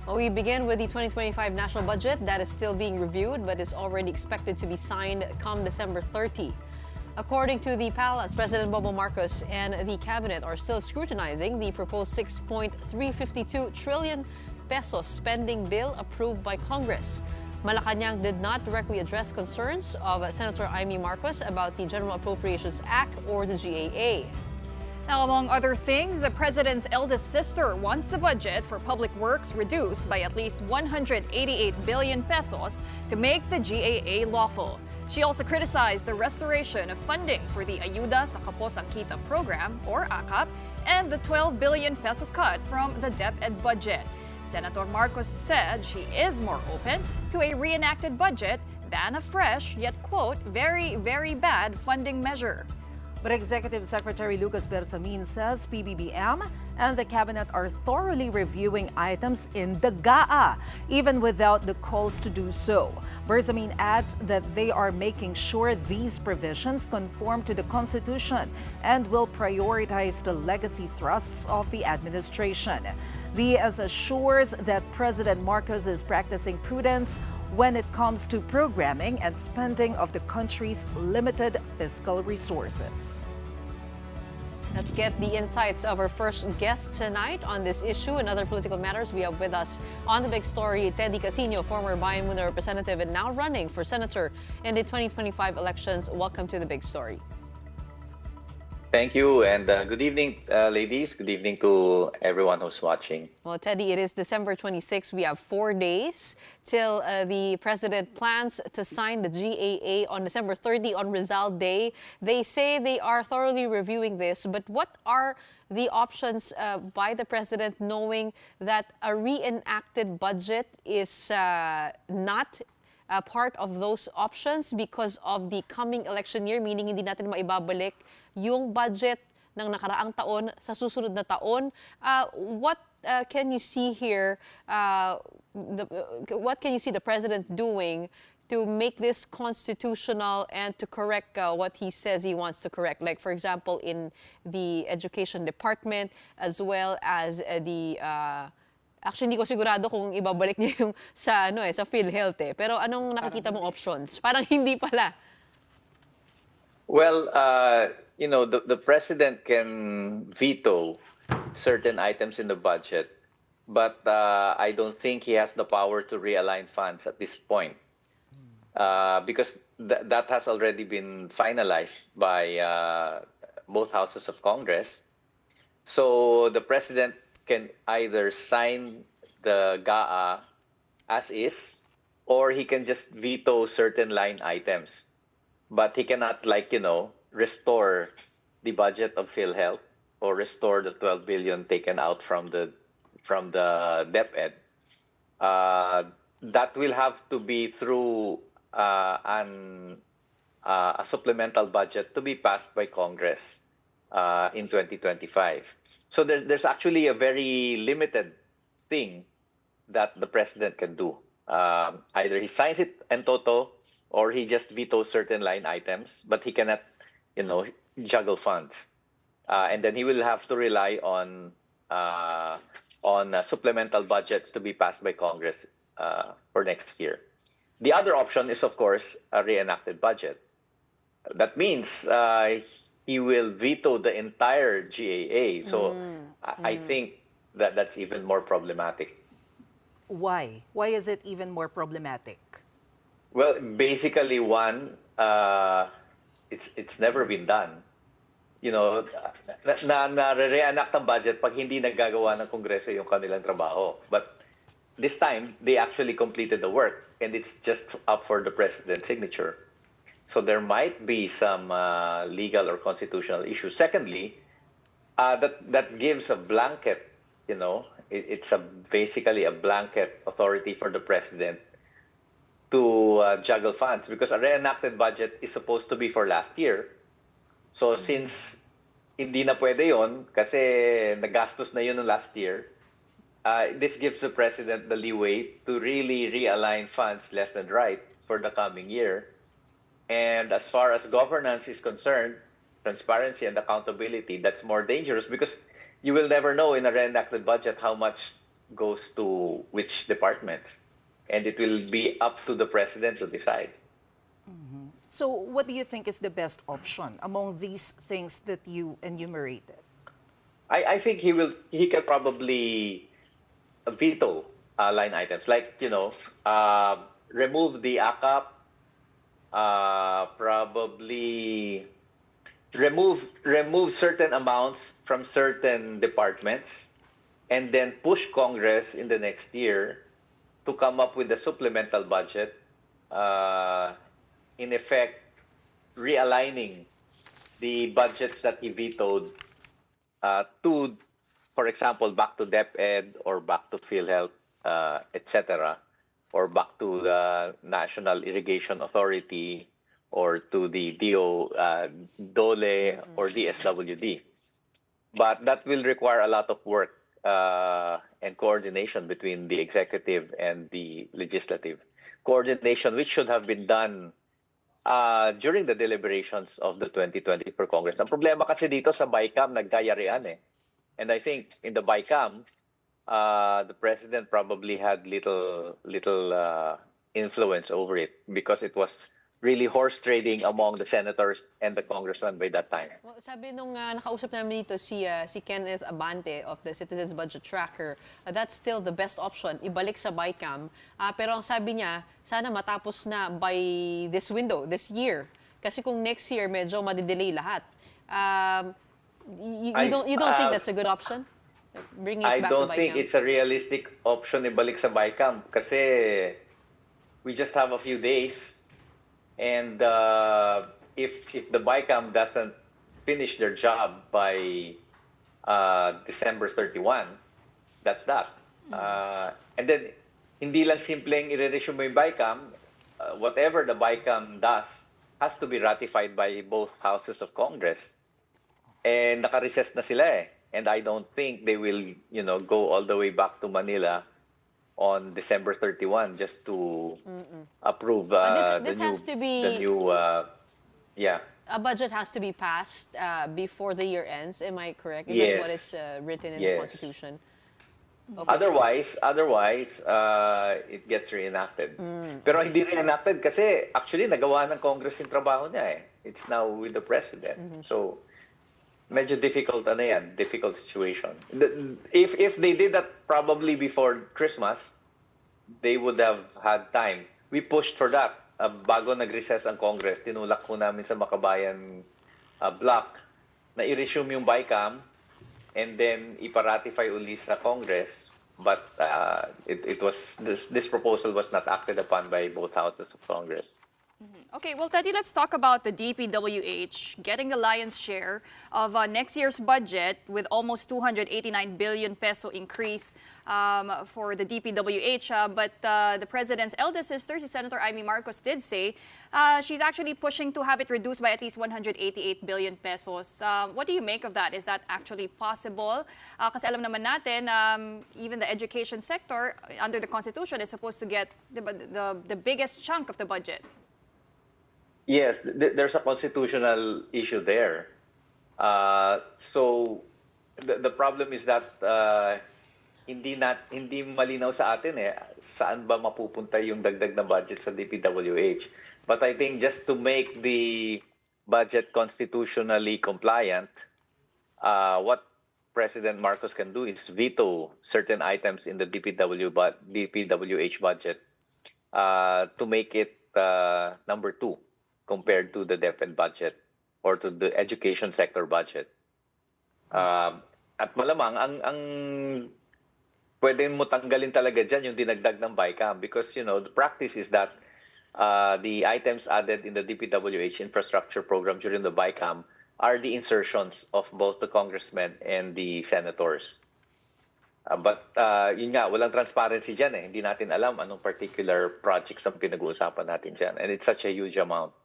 Well, we begin with the 2025 national budget that is still being reviewed but is already expected to be signed come December 30. According to the palace, President Bongbong Marcos and the cabinet are still scrutinizing the proposed 6.352 trillion pesos spending bill approved by Congress. Malacanang did not directly address concerns of Senator Amy Marcos about the General Appropriations Act or the GAA. Now, among other things, the president's eldest sister wants the budget for public works reduced by at least 188 billion pesos to make the GAA lawful. She also criticized the restoration of funding for the Ayuda sa Kapos ang Kita program, or AKAP, and the 12 billion peso cut from the DepEd budget. Senator Marcos said she is more open to a reenacted budget than a fresh, yet, quote, very, very bad funding measure. But Executive Secretary Lucas Bersamin says PBBM and the cabinet are thoroughly reviewing items in the GAA, even without the calls to do so. Bersamin adds that they are making sure these provisions conform to the Constitution and will prioritize the legacy thrusts of the administration. Diaz assures that President Marcos is practicing prudence when it comes to programming and spending of the country's limited fiscal resources. Let's get the insights of our first guest tonight on this issue and other political matters. We have with us on the big story Teddy Casiño, former Bayan representative and now running for senator in the 2025 elections. Welcome to the big story. Thank you, and good evening, ladies. Good evening to everyone who's watching. Well, Teddy, it is December 26. We have 4 days till the president plans to sign the GAA on December 30 on Rizal Day. They say they are thoroughly reviewing this, but what are the options by the president, knowing that a reenacted budget is not part of those options because of the coming election year, meaning hindi natin maibabalik yung budget ng nakaraang taon sa susunod na taon? What can you see here? What can you see the president doing to make this constitutional and to correct what he says he wants to correct? Like, for example, in the education department, as well as the actually, hindi ko sigurado kung ibabalik niya yung sa PhilHealth eh. Pero anong nakikita mong options? Parang hindi pala. Well, you know, the president can veto certain items in the budget, but I don't think he has the power to realign funds at this point because that has already been finalized by both houses of Congress. So the president can either sign the GAA as is, or he can just veto certain line items. But he cannot, like, you know, restore the budget of PhilHealth or restore the 12 billion taken out from the DepEd. That will have to be through a supplemental budget to be passed by Congress in 2025. So there's actually a very limited thing that the president can do. Either he signs it en toto, or he just vetoes certain line items, but he cannot, you know, juggle funds. And then he will have to rely on supplemental budgets to be passed by Congress for next year. The other option is, of course, a reenacted budget. That means he will veto the entire GAA. So I think that that's even more problematic. Why? Why is it even more problematic? Well, basically, one, it's never been done. You know, na-reenact ang budget pag hindi naggagawa ng Kongreso yung kanilang trabaho. But this time, they actually completed the work, and it's just up for the president's signature. So there might be some legal or constitutional issues. Secondly, that gives a blanket, you know, it's basically a blanket authority for the president to juggle funds, because a reenacted budget is supposed to be for last year. So since hindi na pwede yon kasi nagastos na yun ng last year, this gives the president the leeway to really realign funds left and right for the coming year. And as far as governance is concerned, transparency and accountability, that's more dangerous because you will never know in a reenacted budget how much goes to which departments. And it will be up to the president to decide. So what do you think is the best option among these things that you enumerated? I think he can probably veto line items, like, remove the ACAP, probably remove certain amounts from certain departments, and then push Congress in the next year to come up with a supplemental budget, in effect realigning the budgets that he vetoed to, for example, back to DepEd or back to PhilHealth, etc., or back to the National Irrigation Authority or to the DOLE or DSWD. But that will require a lot of work and coordination between the executive and the legislative. Coordination which should have been done during the deliberations of the 2024 Congress. Ang problema kasi dito sa BICAM, nagkayarian eh. And I think in the BICAM, the president probably had little influence over it because it was really horse trading among the senators and the congressmen by that time. Well, sabi nung nakausap namin dito si Kenneth Abante of the Citizens Budget Tracker, that's still the best option, ibalik sa BICAM. Pero ang sabi niya, sana matapos na by this window, this year. Kasi kung next year, medyo madidelay lahat. You don't think that's a good option? Bring it back to BICAM? I don't think it's a realistic option ibalik sa BICAM kasi we just have a few days. And if the BICAM doesn't finish their job by December 31, that's that. And then, hindi lang simpleng i-resume mo yung BICAM. Whatever the BICAM does has to be ratified by both houses of Congress. And naka-recess na sila eh. And I don't think they will, go all the way back to Manila on December 31 just to approve this has to be a budget has to be passed before the year ends. Am I correct? Is that what is written in the Constitution? Okay. Otherwise, it gets reenacted. Pero hindi reenacted kasi actually nagawa ng Congress yung trabaho niya eh. It's now with the president. So medyo difficult difficult situation. If they did that probably before Christmas, they would have had time. We pushed for that. Bago nag-recess ang Congress, tinulak ko namin sa Makabayan block na i-resume yung BICAM and then iparatify uli sa Congress. But this proposal was not acted upon by both houses of Congress. Okay, well, Teddy, let's talk about the DPWH getting the lion's share of next year's budget with almost 289 billion peso increase for the DPWH. But the president's eldest sister, si Senator Amy Marcos, did say she's actually pushing to have it reduced by at least 188 billion pesos. What do you make of that? Is that actually possible? Kasi alam naman natin, even the education sector under the Constitution is supposed to get the biggest chunk of the budget. Yes, there's a constitutional issue there. So the problem is that hindi malinaw sa atin saan ba mapupunta yung dagdag na budget sa DPWH. But I think just to make the budget constitutionally compliant, what President Marcos can do is veto certain items in the DPWH budget to make it number 2. Compared to the DepEd budget or to the education sector budget. At malamang, ang pwede mo tanggalin talaga dyan yung dinagdag ng BICAM because, the practice is that the items added in the DPWH infrastructure program during the BICAM are the insertions of both the congressmen and the senators. But yun nga, walang transparency dyan eh. Hindi natin alam anong particular projects ang pinag-uusapan natin dyan. And it's such a huge amount.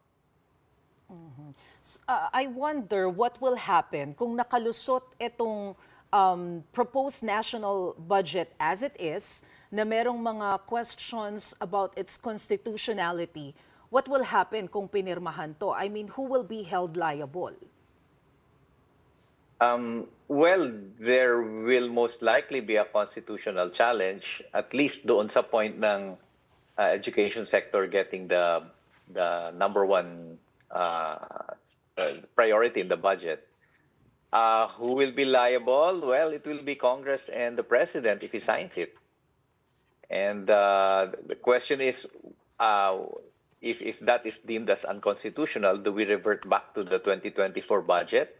I wonder what will happen kung nakalusot itong proposed national budget as it is, na merong mga questions about its constitutionality. What will happen kung pinirmahan to? I mean, who will be held liable? Well, there will most likely be a constitutional challenge, at least doon sa point ng education sector getting the number one priority in the budget. Who will be liable? Well, it will be Congress and the President if he signs it. And the question is, if that is deemed as unconstitutional, do we revert back to the 2024 budget?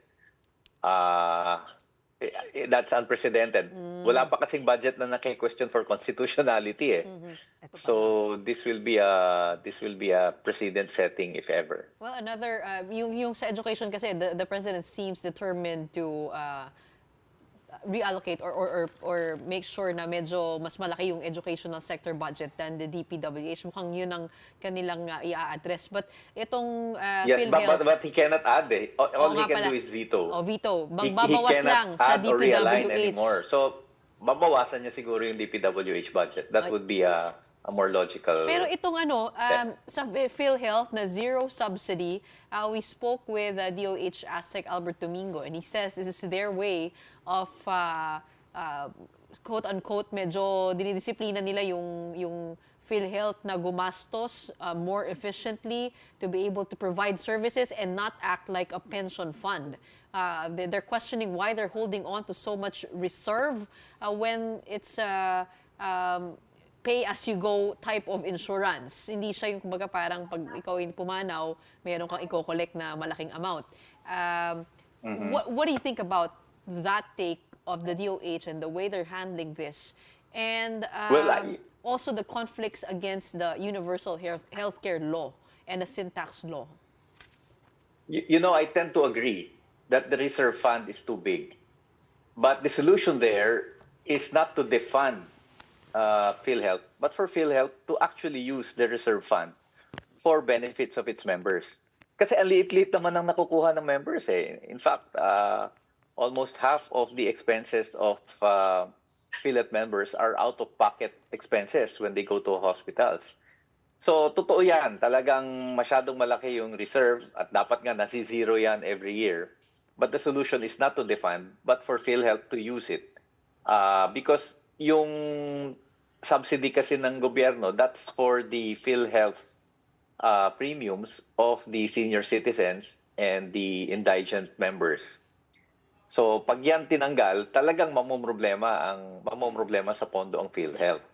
That's unprecedented. Wala pa kasing budget na naki-question for constitutionality eh. So this will be a precedent setting if ever. Well, another yung sa education kasi the president seems determined to reallocate or make sure na medyo mas malaki yung educational sector budget than the DPWH. Mukhang yun ang kanilang i-address. But itong yes, PhilHealth... but he cannot add eh. All he can do is veto. Oh, veto. He Babawas lang sa cannot add or realign DPWH. anymore. So, babawasan niya siguro yung DPWH budget. That would be a more logical... Pero itong sa PhilHealth na zero subsidy, we spoke with DOH ASEC Albert Domingo, and he says this is their way of quote-unquote medyo dinidisiplina nila yung PhilHealth na gumastos more efficiently to be able to provide services and not act like a pension fund. They're questioning why they're holding on to so much reserve when it's pay-as-you-go type of insurance. Hindi siya yung kumbaga parang pag ikaw ay pumanaw, mayroon kang i-collect na malaking amount. What do you think about that take of the DOH and the way they're handling this? And also the conflicts against the universal healthcare law and the syntax law. You know, I tend to agree that the reserve fund is too big. But the solution there is not to defund PhilHealth, but for PhilHealth to actually use the reserve fund for benefits of its members. Kasi ang liit-liit naman ang nakukuha ng members eh. In fact, almost half of the expenses of PhilHealth members are out-of-pocket expenses when they go to hospitals. So, totoo yan. Talagang masyadong malaki yung reserve at dapat nga nasi-zero yan every year. But the solution is not to defund, but for PhilHealth to use it. Because yung subsidy kasi ng gobyerno, that's for the PhilHealth premiums of the senior citizens and the indigent members. So, pag yan tinanggal, talagang mamumroblema sa pondo ang PhilHealth.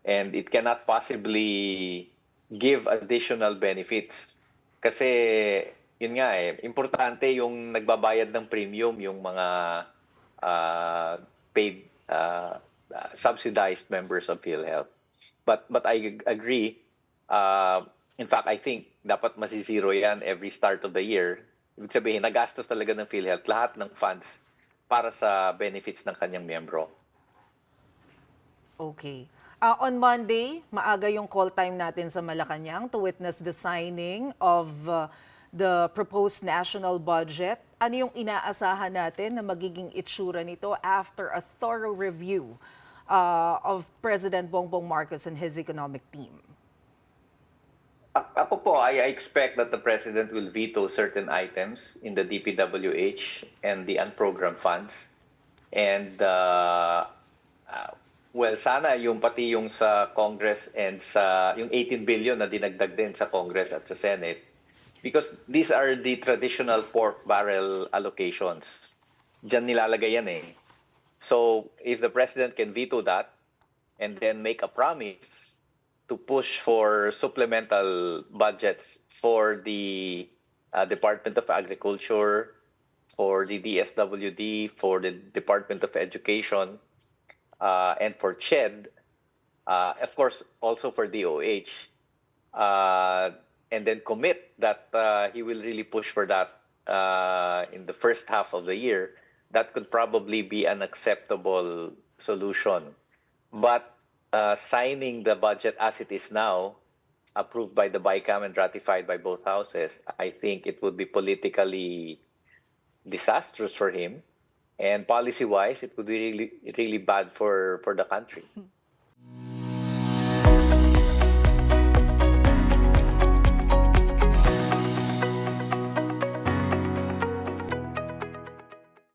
And it cannot possibly give additional benefits. Kasi, yun nga eh, importante yung nagbabayad ng premium, yung mga paid, subsidized members of PhilHealth. But I agree. In fact, I think dapat masisiro yan every start of the year. Ibig sabihin, nagastos talaga ng PhilHealth lahat ng funds para sa benefits ng kanyang miyembro. Okay. On Monday, maaga yung call time natin sa Malacanang to witness the signing of the proposed national budget. Ano yung inaasahan natin na magiging itsura nito after a thorough review of President Bongbong Marcos and his economic team? Ako po, I expect that the President will veto certain items in the DPWH and the unprogrammed funds. And, well, sana yung pati yung sa Congress and sa yung 18 billion na dinagdag din sa Congress at sa Senate. Because these are the traditional pork barrel allocations. Diyan nilalagay yan eh. So, if the President can veto that and then make a promise to push for supplemental budgets for the Department of Agriculture, for the DSWD, for the Department of Education, and for CHED, of course, also for DOH, and then commit that he will really push for that in the first half of the year, that could probably be an acceptable solution. But signing the budget as it is now, approved by the BICAM and ratified by both houses, I think it would be politically disastrous for him. And policy-wise, it would be really, really bad for the country.